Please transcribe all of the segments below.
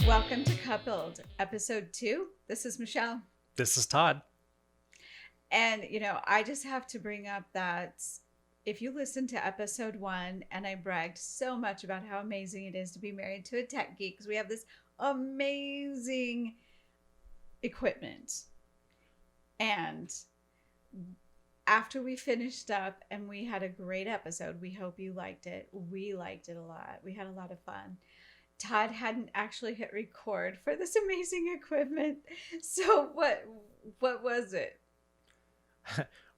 Welcome to Coupled, episode 2. This is Michelle. This is Todd. And, I just have to bring up that if you listen to episode 1, and I bragged so much about how amazing it is to be married to a tech geek, because we have this amazing equipment. And after we finished up and we had a great episode, we hope you liked it. We liked it a lot. We had a lot of fun. Todd hadn't actually hit record for this amazing equipment. So what was it?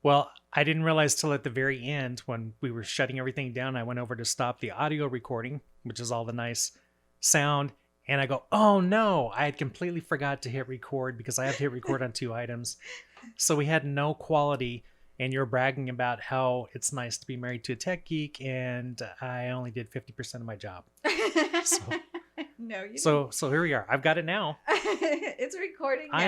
Well, I didn't realize till at the very end when we were shutting everything down, I went over to stop the audio recording, which is all the nice sound. And I go, oh no, I had completely forgot to hit record because I have to hit record on 2 items. So we had no quality. And you're bragging about how it's nice to be married to a tech geek, and I only did 50% of my job. No, you so here we are. I've got it now. It's recording now.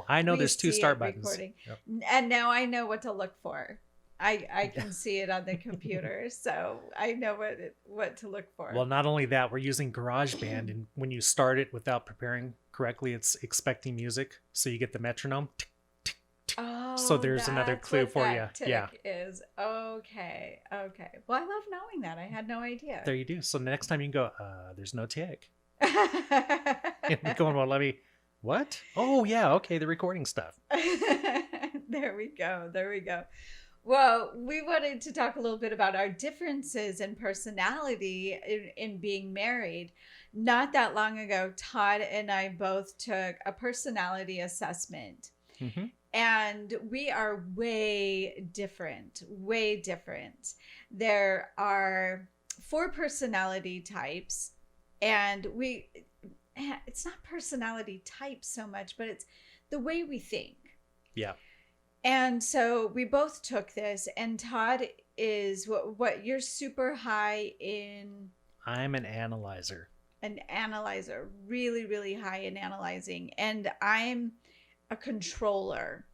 I know we there's 2 start buttons. Yep. And now I know what to look for. I can see it on the computer, so I know what to look for. Well, not only that, we're using GarageBand, and when you start it without preparing correctly, it's expecting music, so you get the metronome. Oh, so there's another clue for you. Yeah, is okay. Well, I love knowing that. I had no idea. There you do. So next time you can go, there's no tick. And going, well, let me. What? Oh yeah, okay, the recording stuff. There we go. Well, we wanted to talk a little bit about our differences in personality in being married. Not that long ago, Todd and I both took a personality assessment. Mm-hmm. And we are way different. There are 4 personality types, and it's not personality types so much, but it's the way we think. Yeah. And so we both took this, and Todd is what you're super high in. I'm an analyzer. Really, really high in analyzing. And I'm a controller,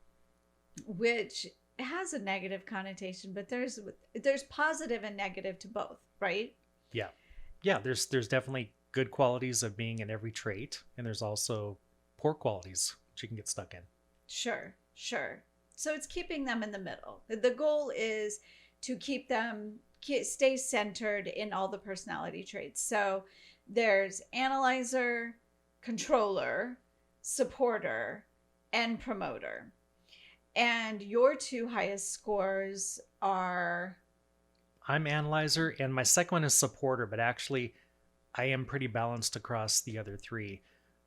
which has a negative connotation, but there's positive and negative to both, right? Yeah. There's definitely good qualities of being in every trait, and there's also poor qualities which you can get stuck in. Sure. So it's keeping them in the middle. The goal is to keep them stay centered in all the personality traits. So there's analyzer, controller, supporter, and promoter. And your 2 highest scores are? I'm analyzer, and my second one is supporter, but actually I am pretty balanced across the other 3.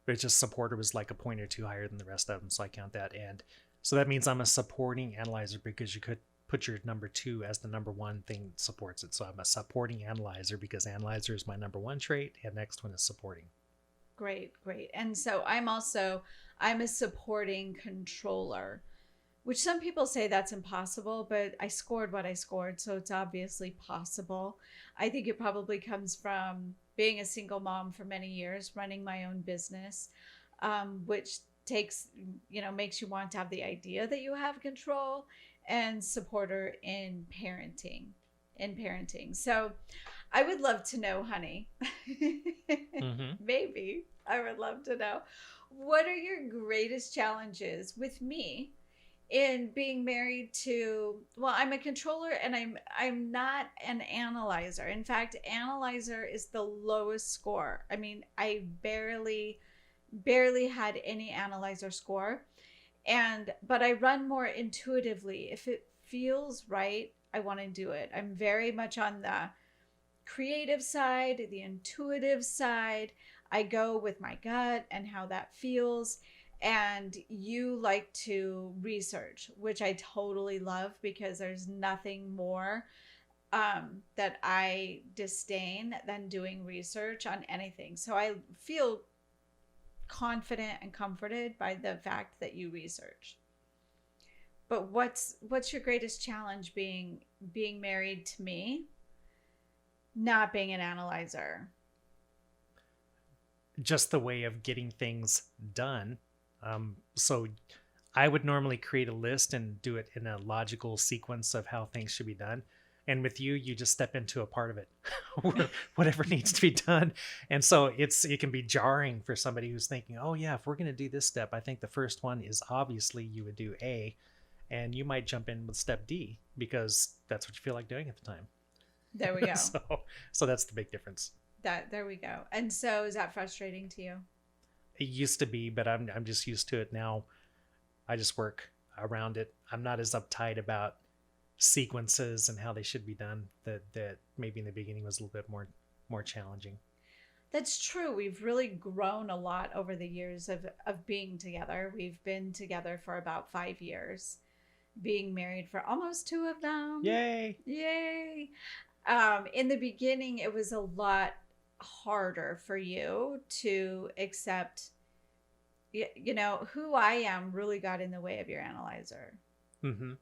But it's just supporter was like a point or 2 higher than the rest of them, so I count that. And so that means I'm a supporting analyzer, because you could put your number 2 as the number 1 thing that supports it. So I'm a supporting analyzer because analyzer is my number 1 trait, and next one is supporting. Great. And so I'm a supporting controller, which some people say that's impossible, but I scored what I scored, so it's obviously possible. I think it probably comes from being a single mom for many years, running my own business, which makes you want to have the idea that you have control, and supporter in parenting. So I would love to know, honey, mm-hmm. Maybe I would love to know, what are your greatest challenges with me in being married to, well, I'm a controller, and I'm not an analyzer. In fact, analyzer is the lowest score. I mean, I barely had any analyzer score, but I run more intuitively. If it feels right, I want to do it. I'm very much on the creative side, the intuitive side. I go with my gut and how that feels. And you like to research, which I totally love, because there's nothing more that I disdain than doing research on anything. So I feel confident and comforted by the fact that you research. But what's your greatest challenge being married to me, not being an analyzer? Just the way of getting things done. So I would normally create a list and do it in a logical sequence of how things should be done. And with you, you just step into a part of it, whatever needs to be done. And so it can be jarring for somebody who's thinking, oh yeah, if we're going to do this step, I think the first one is obviously you would do A, and you might jump in with step D because that's what you feel like doing at the time. There we go. So that's the big difference. There we go. And so is that frustrating to you? It used to be, but I'm just used to it now. I just work around it. I'm not as uptight about sequences and how they should be done. That maybe in the beginning was a little bit more challenging. That's true. We've really grown a lot over the years of being together. We've been together for about 5 years, being married for almost 2 of them. Yay! Yay! In the beginning, it was a lot harder for you to accept, who I am really got in the way of your analyzer. Mm-hmm.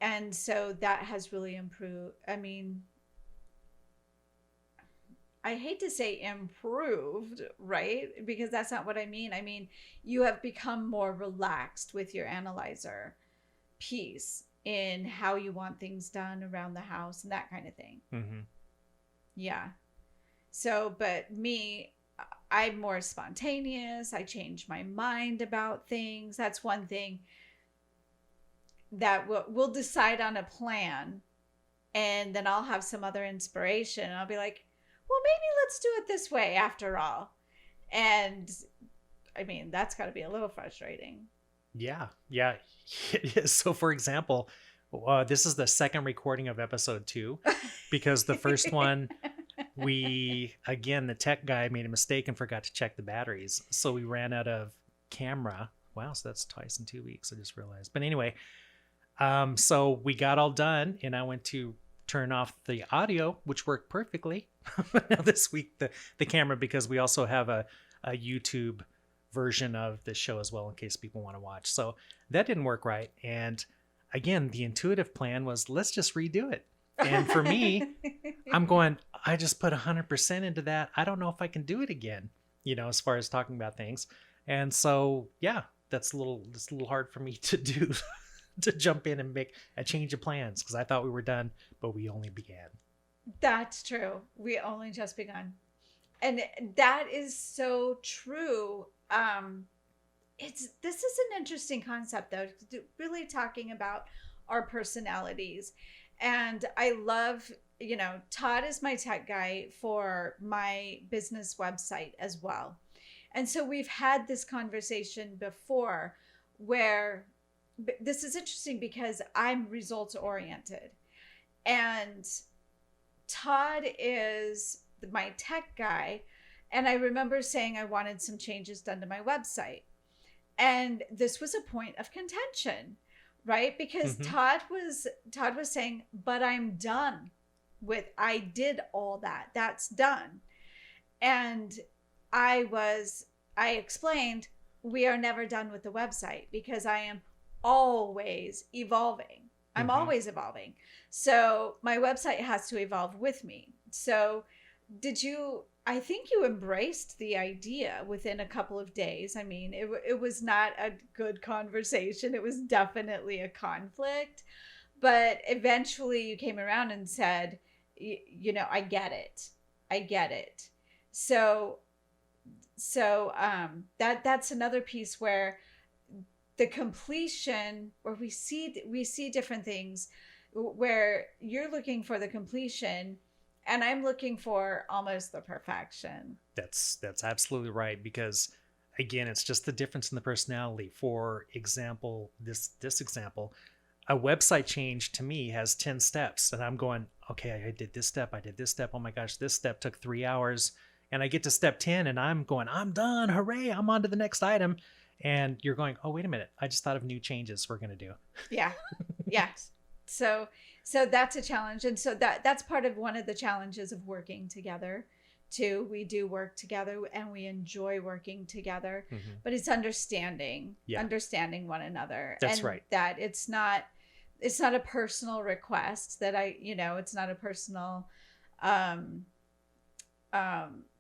And so that has really improved. I mean, I hate to say improved, right? Because that's not what I mean. I mean, you have become more relaxed with your analyzer piece in how you want things done around the house and that kind of thing. Mm-hmm. Yeah. So, but me, I'm more spontaneous. I change my mind about things. That's one thing that we'll decide on a plan, and then I'll have some other inspiration, and I'll be like, well, maybe let's do it this way after all. And I mean, that's got to be a little frustrating. Yeah, it is. So, for example, this is the second recording of episode 2, because the first one, the tech guy made a mistake and forgot to check the batteries. So we ran out of camera. Wow, so that's twice in 2 weeks, I just realized. But anyway, so we got all done, and I went to turn off the audio, which worked perfectly. Now this week, the camera, because we also have a YouTube version of the show as well in case people want to watch. So that didn't work right. And again, the intuitive plan was, let's just redo it. And for me, I'm going, I just put 100% into that. I don't know if I can do it again, as far as talking about things. And so, yeah, that's a little hard for me to do, to jump in and make a change of plans, because I thought we were done, but we only began. That's true. We only just begun. And that is so true. This is an interesting concept, though, really talking about our personalities. And I love, Todd is my tech guy for my business website as well. And so we've had this conversation before where this is interesting because I'm results oriented, and Todd is my tech guy. And I remember saying I wanted some changes done to my website. And this was a point of contention, right? Because Todd was saying, but I'm done I did all that. That's done. And I explained, we are never done with the website because I am always evolving. I'm always evolving. So my website has to evolve with me. So I think you embraced the idea within a couple of days. I mean, it was not a good conversation. It was definitely a conflict. But eventually you came around and said, I get it. I get it. So that's another piece where the completion, where we see different things, where you're looking for the completion and I'm looking for almost the perfection. That's absolutely right, because again, it's just the difference in the personality. For example, this example, a website change to me has 10 steps, and I'm going, okay, I did this step. Oh my gosh, this step took 3 hours. And I get to step 10 and I'm going, I'm done. Hooray. I'm on to the next item. And you're going, oh, wait a minute. I just thought of new changes we're going to do. Yeah. Yes. So that's a challenge. And so that's part of one of the challenges of working together too. We do work together and we enjoy working together, but it's understanding one another. That's and right. That it's not a personal request that it's not a personal,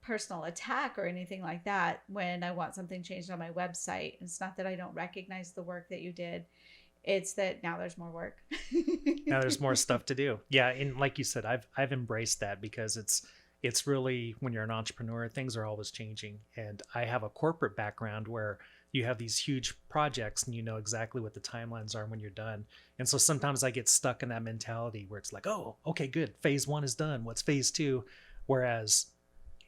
personal attack or anything like that when I want something changed on my website. It's not that I don't recognize the work that you did. It's that now there's more work. Now there's more stuff to do. Yeah, and like you said, I've embraced that because it's really, when you're an entrepreneur, things are always changing. And I have a corporate background where you have these huge projects and you know exactly what the timelines are when you're done. And so sometimes I get stuck in that mentality where it's like, oh, okay, good. Phase 1 is done. What's phase 2? Whereas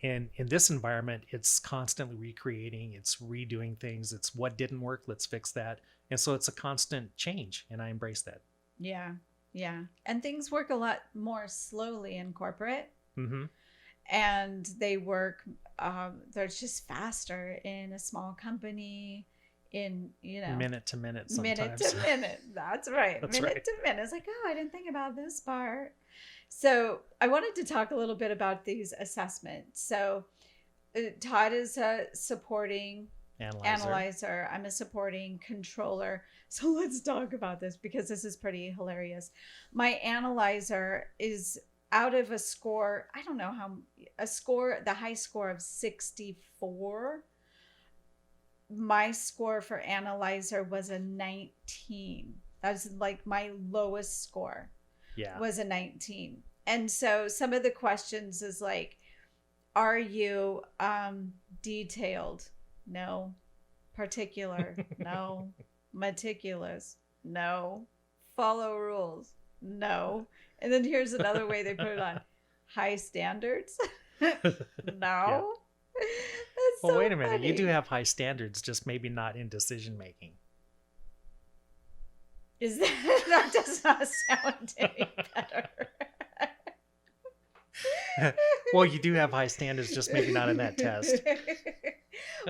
in this environment, it's constantly recreating, it's redoing things. It's what didn't work, let's fix that. And so it's a constant change, and I embrace that. Yeah. Yeah. And things work a lot more slowly in corporate. Mm-hmm. And they work, they're just faster in a small company, in, Minute to minute sometimes. minute to minute. That's right. That's Minute right. to minute. It's like, oh, I didn't think about this part. So I wanted to talk a little bit about these assessments. So Todd is a supporting analyzer. I'm a supporting controller. So let's talk about this because this is pretty hilarious. My analyzer is out of a score, I don't know how, the high score of 64. My score for analyzer was a 19. That was like my lowest score. Yeah. Was a 19. And so some of the questions is like, are you detailed? No. Particular? No. Meticulous? No. Follow rules? No. And then here's another way they put it on. High standards? No. Yeah. That's Well, so wait a minute. funny. You do have high standards, just maybe not in decision making. Is that does not sound any better. Well, you do have high standards, just maybe not in that test.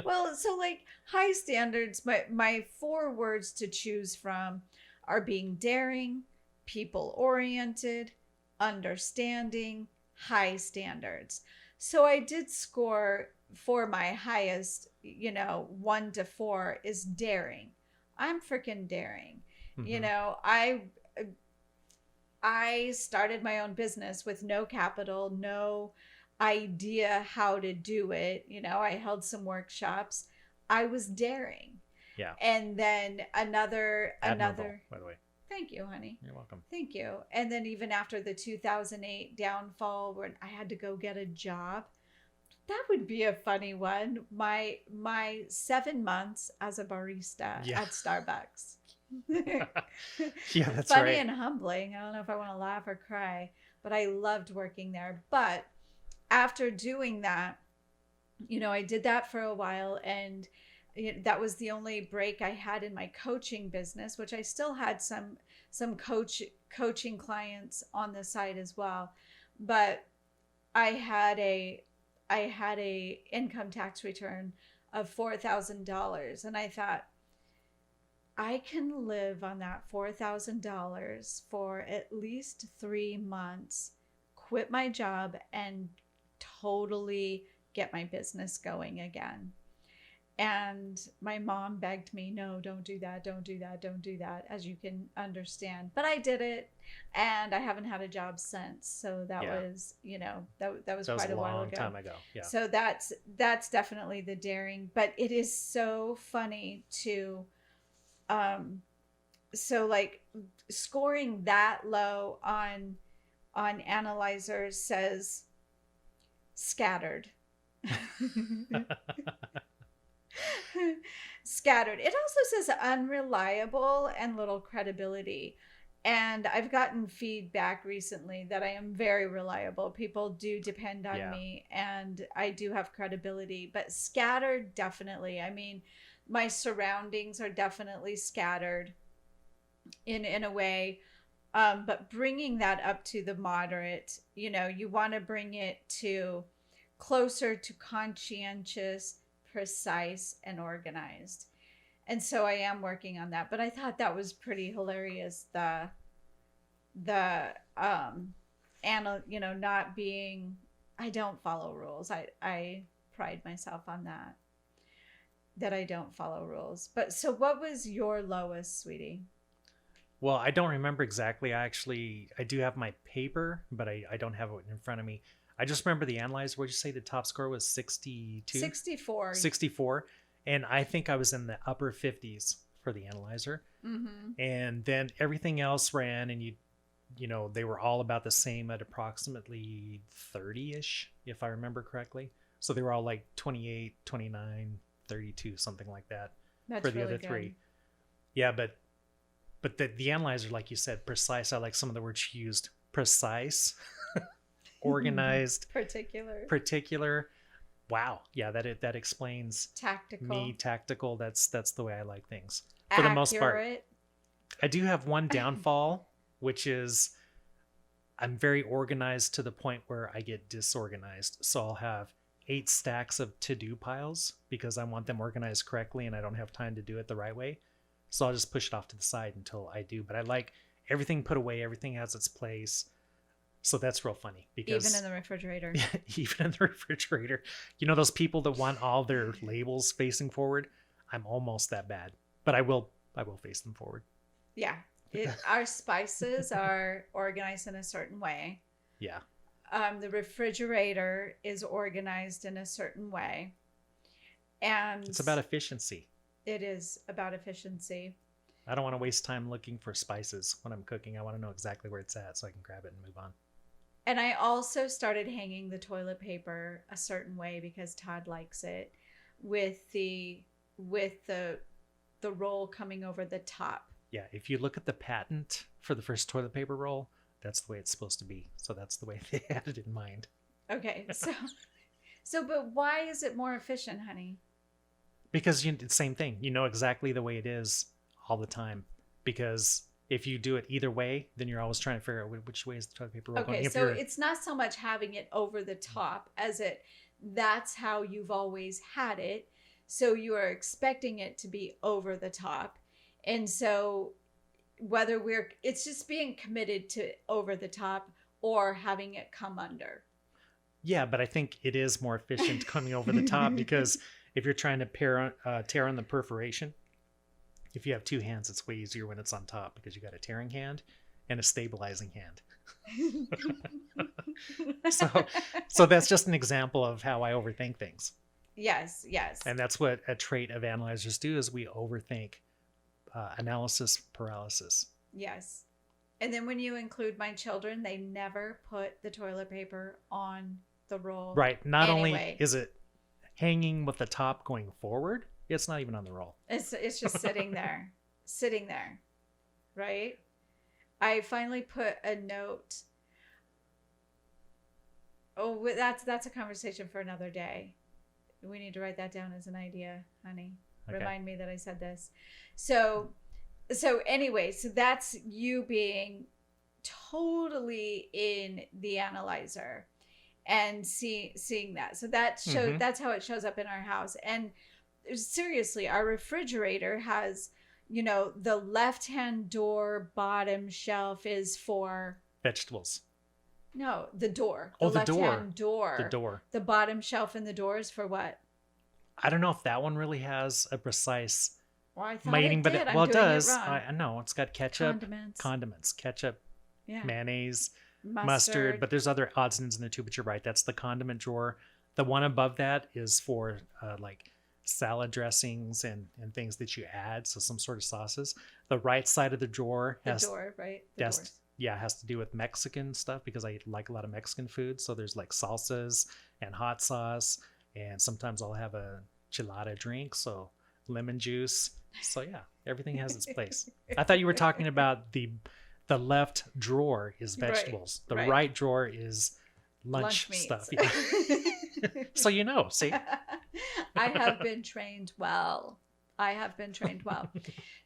Well, so like high standards, my 4 words to choose from are being daring, people oriented, understanding, high standards. So I did score for my highest, 1 to 4 is daring. I'm freaking daring. Mm-hmm. I started my own business with no capital, no idea how to do it. I held some workshops. I was daring. Yeah. And then Admirable, another. by the way. Thank you, honey. You're welcome. Thank you. And then even after the 2008 downfall, when I had to go get a job, that would be a funny one. My 7 months as a barista Yeah. at Starbucks. Yeah, that's funny right. and humbling. I don't know if I want to laugh or cry, but I loved working there. But after doing that, I did that for a while, and that was the only break I had in my coaching business, which I still had some coaching clients on the side as well. But I had a income tax return of $4,000, and I thought, I can live on that $4,000 for at least 3 months, quit my job, and totally get my business going again. And my mom begged me, no, don't do that, don't do that, don't do that, as you can understand. But I did it, and I haven't had a job since. So that was, that was quite a while ago. Time ago. Yeah. So that's definitely the daring. But it is so funny to, so like scoring that low on analyzers says scattered. Scattered. It also says unreliable and little credibility. And I've gotten feedback recently that I am very reliable. People do depend on me, and I do have credibility. But scattered, definitely. I mean, my surroundings are definitely scattered in a way. But bringing that up to the moderate, you want to bring it to closer to conscientious, precise, and organized. And so I am working on that. But I thought that was pretty hilarious. Not being, I don't follow rules. I pride myself on that I don't follow rules. But so what was your lowest, sweetie? Well, I don't remember exactly. I do have my paper, but I don't have it in front of me. I just remember the analyzer. What did you say the top score was? 62? 64. 64. And I think I was in the upper 50s for the analyzer. Mm-hmm. And then everything else ran, and you know, they were all about the same at approximately 30-ish, if I remember correctly. So they were all like 28, 29, 32, something like that. That's for the really other three. Yeah, but the analyzer, like you said, precise. I like some of the words you used. Precise, organized, particular. Wow. Yeah, that explains Tactical. me. Tactical. That's the way I like things. For the most part. I do have one downfall, which is I'm very organized to the point where I get disorganized. So I'll have 8 stacks of to-do piles because I want them organized correctly and I don't have time to do it the right way. So I'll just push it off to the side until I do. But I like everything put away. Everything has its place. So that's real funny because even in the refrigerator. Even in the refrigerator. You know those people that want all their labels facing forward? I'm almost that bad. But I will face them forward. Yeah. Our spices are organized in a certain way. Yeah. The refrigerator is organized in a certain way. And it's about efficiency. It is about efficiency. I don't want to waste time looking for spices when I'm cooking. I want to know exactly where it's at so I can grab it and move on. And I also started hanging the toilet paper a certain way because Todd likes it with the roll coming over the top. Yeah, if you look at the patent for the first toilet paper roll, that's the way it's supposed to be. So that's the way they had it in mind. Okay, so but why is it more efficient, honey? Because it's the same thing. You know exactly the way it is all the time. Because if you do it either way, then you're always trying to figure out which way is the toilet paper roll going. Okay, so it's not so much having it over the top as that's how you've always had it. So you are expecting it to be over the top. And so it's just being committed to over the top or having it come under. Yeah, but I think it is more efficient coming over the top because if you're trying to tear on the perforation, if you have 2 hands, it's way easier when it's on top because you got a tearing hand and a stabilizing hand. So that's just an example of how I overthink things. Yes. And that's what a trait of analyzers do is we overthink. Analysis paralysis. Yes. And then when you include my children, they never put the toilet paper on the roll. Right. Not only is it hanging with the top going forward, it's not even on the roll. It's just sitting there. Right? I finally put a note. Oh, that's a conversation for another day. We need to write that down as an idea, honey. Okay. Remind me that I said this. So anyway, so that's you being totally in the analyzer and seeing that. So that's how it shows up in our house. And seriously, our refrigerator has, the left-hand door bottom shelf is for vegetables. No, the door. The left-hand door. The door. The bottom shelf in the door is for what? I don't know if that one really has a precise mating, but it does. I know it's got ketchup, condiments, ketchup, mayonnaise, mustard, but there's other odds and ends in there too. But you're right, that's the condiment drawer. The one above that is for like salad dressings and things that you add, so some sort of sauces. The right side of the drawer has has to do with Mexican stuff because I like a lot of Mexican food. So there's like salsas and hot sauce, and sometimes I'll have a chilada drink, so lemon juice. So yeah, everything has its place. I thought you were talking about the left drawer is vegetables. The right drawer is lunch stuff. Yeah. So see? I have been trained well.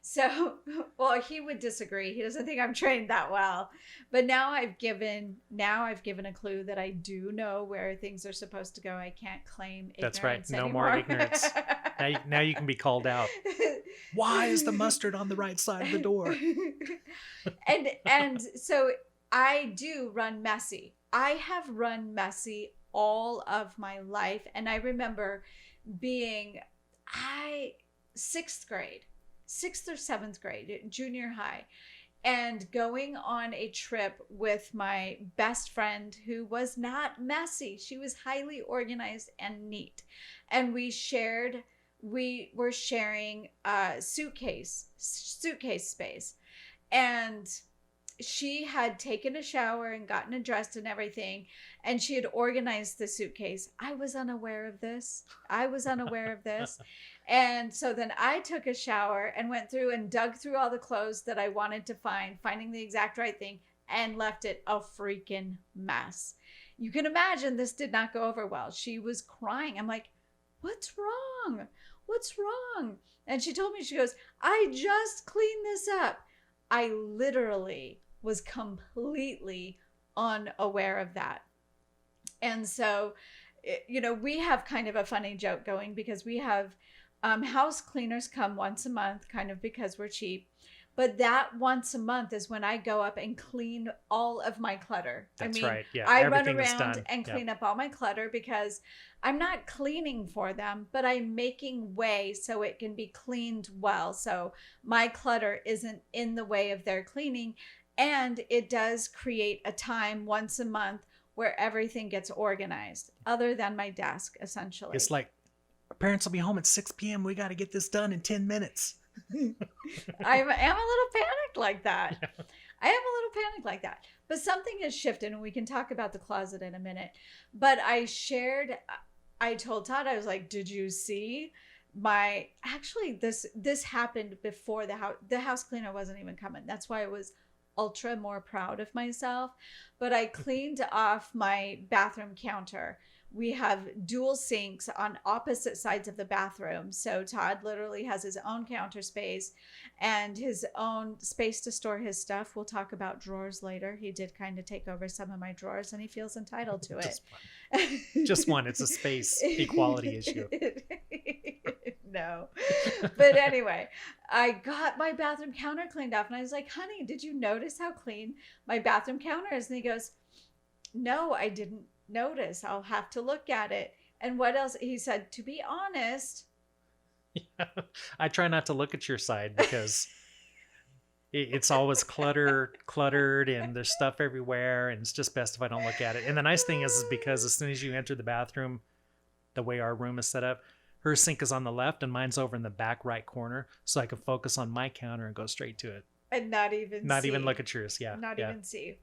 So, well, he would disagree. He doesn't think I'm trained that well. But now I've given a clue that I do know where things are supposed to go. I can't claim ignorance. That's right. No anymore. more ignorance. Now you can be called out. Why is the mustard on the right side of the door? and so I do run messy. I have run messy all of my life. And I remember being 6th or 7th grade, junior high, and going on a trip with my best friend who was not messy. She was highly organized and neat. And we shared we were sharing a suitcase space. And she had taken a shower and gotten dressed and everything, and she had organized the suitcase. I was unaware of this. And so then I took a shower and went through and dug through all the clothes that I wanted to finding the exact right thing, and left it a freaking mess. You can imagine this did not go over well. She was crying. I'm like, what's wrong? And she told me, she goes, I just cleaned this up. I literally was completely unaware of that. And so, we have kind of a funny joke going, because we have house cleaners come once a month, kind of because we're cheap. But that once a month is when I go up and clean all of my clutter. That's right. Yeah. I run around and clean up all my clutter, because I'm not cleaning for them, but I'm making way so it can be cleaned well. So my clutter isn't in the way of their cleaning. And it does create a time once a month where everything gets organized, other than my desk, essentially. It's like, our parents will be home at 6 p.m. We got to get this done in 10 minutes. I am a little panicked like that. Yeah. I am a little panicked like that. But something has shifted, and we can talk about the closet in a minute. But I told Todd, I was like, did you see this happened before the house cleaner wasn't even coming. That's why I was ultra more proud of myself. But I cleaned off my bathroom counter. We have dual sinks on opposite sides of the bathroom. So Todd literally has his own counter space and his own space to store his stuff. We'll talk about drawers later. He did kind of take over some of my drawers, and he feels entitled to it. Just one. It's a space equality issue. No. But anyway, I got my bathroom counter cleaned off, and I was like, honey, did you notice how clean my bathroom counter is? And he goes, no, I didn't notice. I'll have to look at it. And what else? He said, to be honest. Yeah, I try not to look at your side, because it's always cluttered, and there's stuff everywhere, and it's just best if I don't look at it. And the nice thing is because as soon as you enter the bathroom, the way our room is set up, her sink is on the left and mine's over in the back right corner, so I can focus on my counter and go straight to it. And not even look at yours. Yeah. Not even see.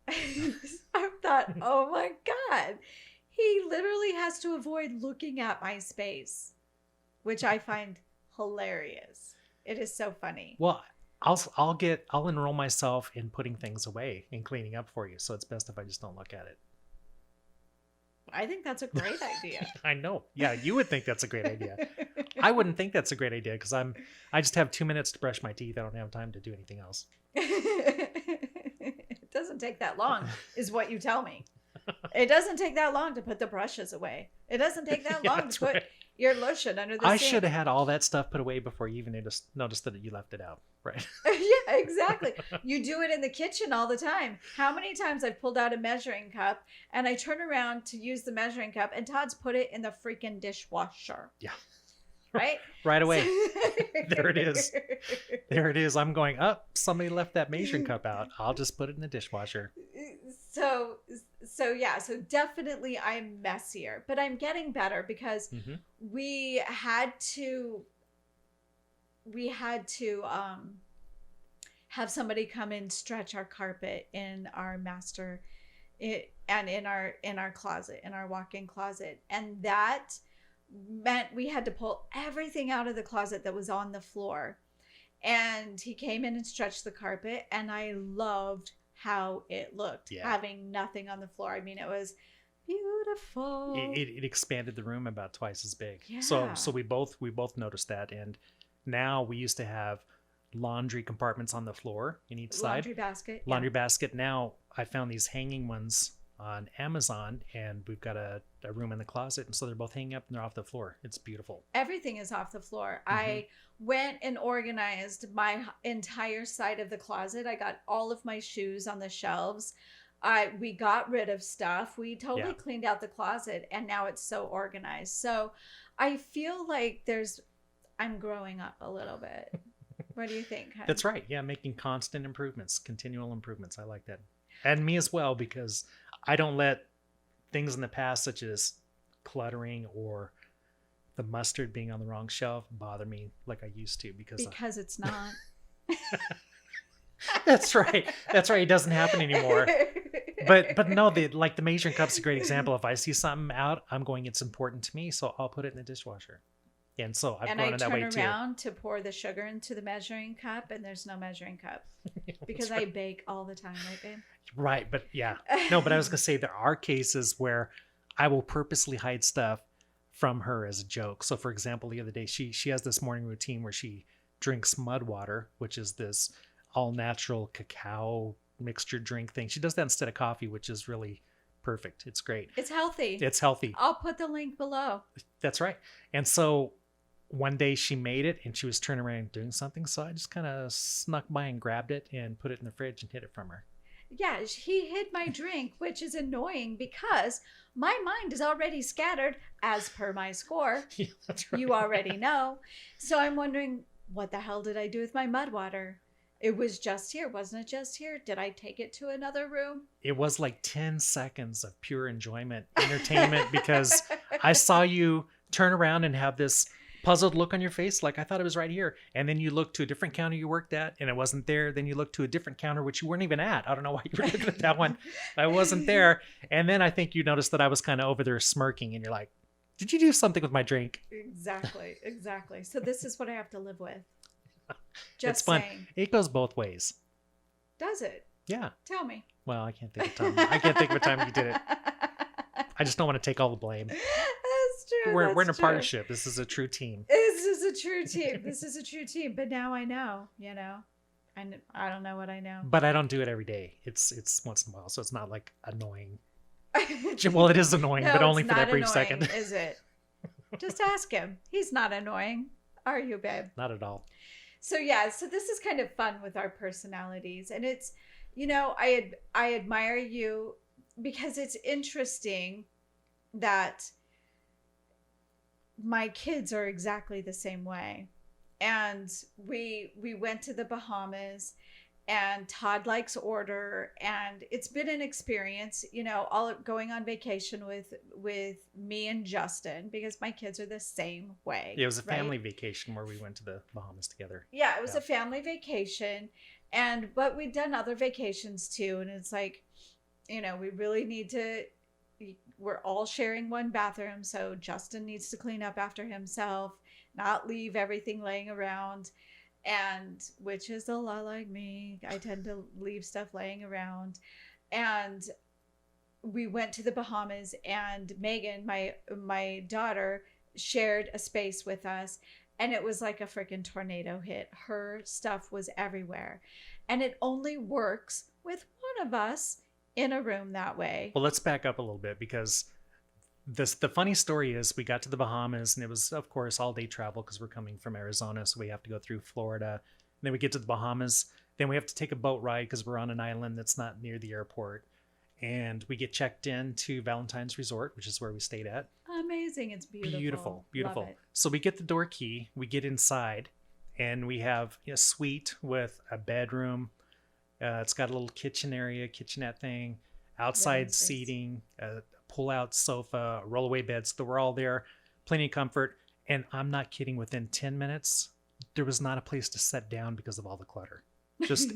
I thought, oh my God, he literally has to avoid looking at my space, which I find hilarious. It is so funny. Well, I'll enroll myself in putting things away and cleaning up for you. So it's best if I just don't look at it. I think that's a great idea. I know. Yeah, you would think that's a great idea. I wouldn't think that's a great idea, because I just have 2 minutes to brush my teeth. I don't have time to do anything else. It doesn't take that long, is what you tell me. It doesn't take that long to put the brushes away. It doesn't take that long to put your lotion under the sink. I should have had all that stuff put away before you even noticed that you left it out. Right. Yeah, exactly. You do it in the kitchen all the time. How many times I've pulled out a measuring cup and I turn around to use the measuring cup, and Todd's put it in the freaking dishwasher. Yeah. Right? Right away. There it is. There it is. I'm going, somebody left that measuring cup out. I'll just put it in the dishwasher. So definitely I'm messier, but I'm getting better, because we had to have somebody come and stretch our carpet in our master and in our closet, in our walk-in closet. And that meant we had to pull everything out of the closet that was on the floor. And he came in and stretched the carpet, and I loved how it looked, having nothing on the floor. I mean, it was beautiful. It expanded the room about twice as big. Yeah. So we both noticed that. And now we used to have laundry compartments on the floor in each side. Laundry basket. Now I found these hanging ones on Amazon, and we've got a room in the closet, and so they're both hanging up and they're off the floor. It's beautiful. Everything is off the floor. I went and organized my entire side of the closet. I got all of my shoes on the shelves. We got rid of stuff. We totally cleaned out the closet, and now it's so organized. So I feel like I'm growing up a little bit. What do you think, honey? That's right. Yeah, making constant improvements, continual improvements. I like that. And me as well, because I don't let things in the past, such as cluttering or the mustard being on the wrong shelf bother me like I used to because it's not. That's right. That's right. It doesn't happen anymore. But no, the measuring cup's a great example. If I see something out, I'm going, it's important to me, so I'll put it in the dishwasher. And so I've grown it that way too. And I turn around to pour the sugar into the measuring cup, and there's no measuring cup because I bake all the time, right, babe? Right, but yeah. No, but I was going to say there are cases where I will purposely hide stuff from her as a joke. So for example, the other day, she has this morning routine where she drinks mud water, which is this all natural cacao mixture drink thing. She does that instead of coffee, which is really perfect. It's great. It's healthy. It's healthy. I'll put the link below. That's right. And so one day she made it and she was turning around doing something. So I just kind of snuck by and grabbed it and put it in the fridge and hid it from her. Yeah, he hid my drink, which is annoying because my mind is already scattered as per my score. Yeah, that's right. You already know. So I'm wondering, what the hell did I do with my mud water? It was just here. Wasn't it just here? Did I take it to another room? It was like 10 seconds of pure enjoyment, entertainment, because I saw you turn around and have this puzzled look on your face like I thought it was right here. And then you looked to a different counter you worked at and it wasn't there. Then you looked to a different counter, which you weren't even at. I don't know why you were looking at that one. I wasn't there. And then I think you noticed that I was kind of over there smirking and you're like, did you do something with my drink? Exactly. So this is what I have to live with. It's fun. Saying. It goes both ways. Does it? Yeah. Tell me. Well, I can't think of time. I can't think of a time you did it. I just don't want to take all the blame. That's true. We're in a partnership. This is a true team. This is a true team. But now I know, and I don't know what I know. But I don't do it every day. It's once in a while, so it's not like annoying. Well, it is annoying, No, but only it's for that not brief annoying, second. Is it? Just ask him. He's not annoying. Are you, babe? Not at all. So yeah, so this is kind of fun with our personalities, and it's, I admire you because it's interesting that my kids are exactly the same way. And we went to the Bahamas, and Todd likes order, and it's been an experience, all going on vacation with me and Justin, because my kids are the same way. Yeah, it was a right? family vacation where we went to the Bahamas together. Yeah, it was a family vacation, but we'd done other vacations too, and it's like, we really need to. We're all sharing one bathroom, so Justin needs to clean up after himself, not leave everything laying around. And which is a lot like me. I tend to leave stuff laying around. And we went to the Bahamas, and Megan, my daughter, shared a space with us, and it was like a freaking tornado hit. Her stuff was everywhere. And it only works with one of us in a room that way. Well, let's back up a little bit, because the funny story is we got to the Bahamas, and it was, of course, all day travel because we're coming from Arizona, so we have to go through Florida. And then we get to the Bahamas. Then we have to take a boat ride because we're on an island that's not near the airport. And we get checked in to Valentine's Resort, which is where we stayed at. Amazing. It's beautiful. Beautiful. Love it. So we get the door key, we get inside, and we have a suite with a bedroom. It's got a little kitchen area, kitchenette thing, outside seating, pull-out sofa, roll-away beds. So we're all there, plenty of comfort. And I'm not kidding, within 10 minutes, there was not a place to sit down because of all the clutter. Just,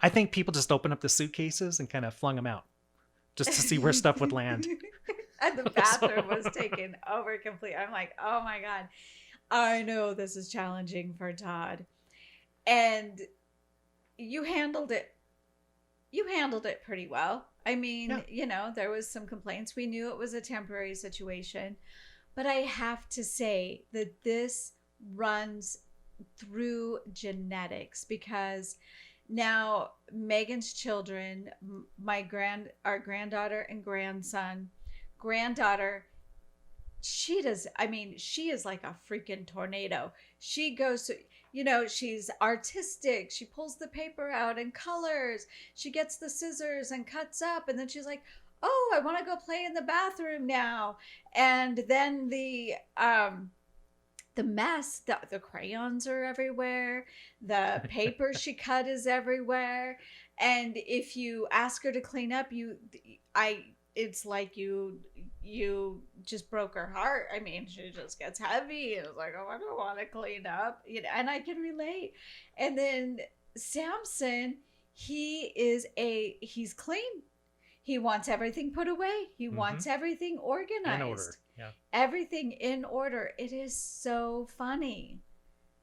I think people just opened up the suitcases and kind of flung them out just to see where stuff would land. And the bathroom was taken over completely. I'm like, oh my God, I know this is challenging for Todd. And you handled it pretty well. I mean, Yeah. there was some complaints. We knew it was a temporary situation, but I have to say that this runs through genetics, because now Megan's children, our granddaughter and granddaughter, she is like a freaking tornado. She goes to, she's artistic. She pulls the paper out and colors. She gets the scissors and cuts up. And then she's like, oh, I want to go play in the bathroom now. And then the mess, the crayons are everywhere. The paper she cut is everywhere. And if you ask her to clean up, it's like you just broke her heart. I mean, she just gets heavy and it's like, oh, I don't want to clean up, and I can relate. And then Samson, he's clean. He wants everything put away. He wants everything organized. In order. Yeah. Everything in order. It is so funny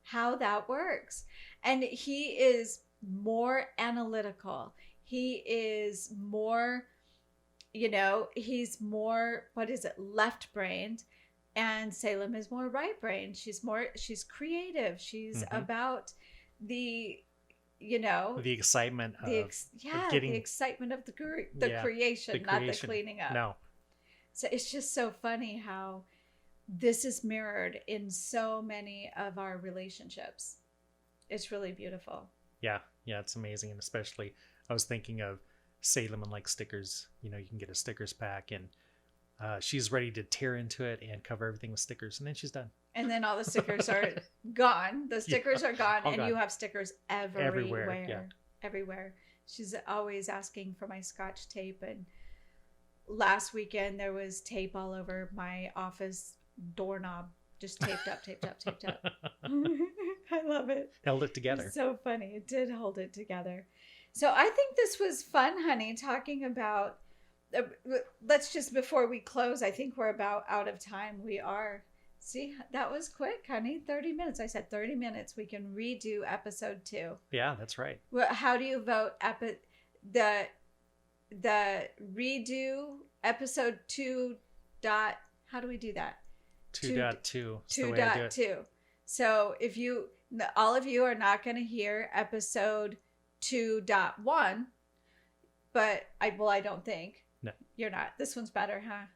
how that works. And he is more analytical. He is more, he's more, what is it, left-brained. And Salem is more right-brained. She's creative. She's about the excitement of the excitement of the creation, not the cleaning up. No. So it's just so funny how this is mirrored in so many of our relationships. It's really beautiful. Yeah, it's amazing. And especially I was thinking of Salem and like stickers. You can get a stickers pack, and she's ready to tear into it and cover everything with stickers, and then she's done. And then all the stickers are gone. The stickers are gone, and gone. you have stickers everywhere. Yeah. Everywhere. She's always asking for my Scotch tape, and last weekend there was tape all over my office doorknob, just taped up. I love it. Held it together. It's so funny. It did hold it together. So I think this was fun, honey, talking about, let's just, before we close, I think we're about out of time. We are. See, that was quick, honey. 30 minutes. I said 30 minutes. We can redo episode 2. Yeah, that's right. Well, how do you vote the redo episode 2 dot, how do we do that? 2.2. 2.2. So if all of you are not going to hear episode 2.1, but I don't think. No. You're not. This one's better, huh?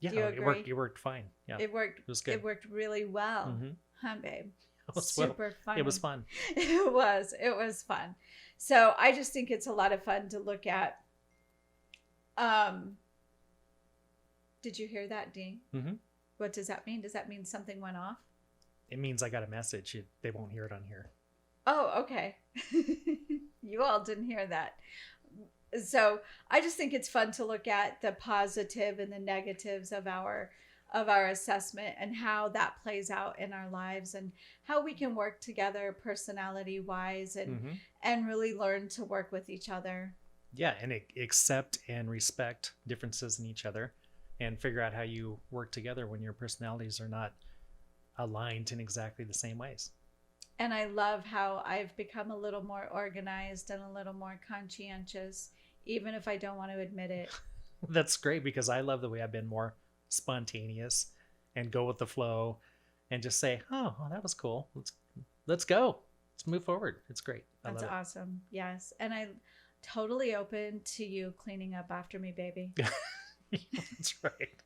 Yeah, Do you agree? It worked fine. Yeah. It worked. It was good. It worked really well, huh, babe? It was super fun. It was fun. It was fun. So I just think it's a lot of fun to look at. Did you hear that ding? Mm-hmm. What does that mean? Does that mean something went off? It means I got a message. They won't hear it on here. Oh, okay. You all didn't hear that. So I just think it's fun to look at the positive and the negatives of our assessment and how that plays out in our lives and how we can work together personality wise and really learn to work with each other. Yeah, and accept and respect differences in each other and figure out how you work together when your personalities are not aligned in exactly the same ways. And I love how I've become a little more organized and a little more conscientious, even if I don't want to admit it. That's great, because I love the way I've been more spontaneous and go with the flow and just say, oh, well, that was cool. Let's go. Let's move forward. It's great. That's awesome. Yes. And I'm totally open to you cleaning up after me, baby. That's right.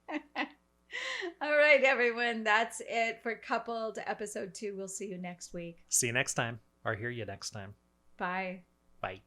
All right, everyone. That's it for Coupled episode 2. We'll see you next week. See you next time, or hear you next time. Bye. Bye.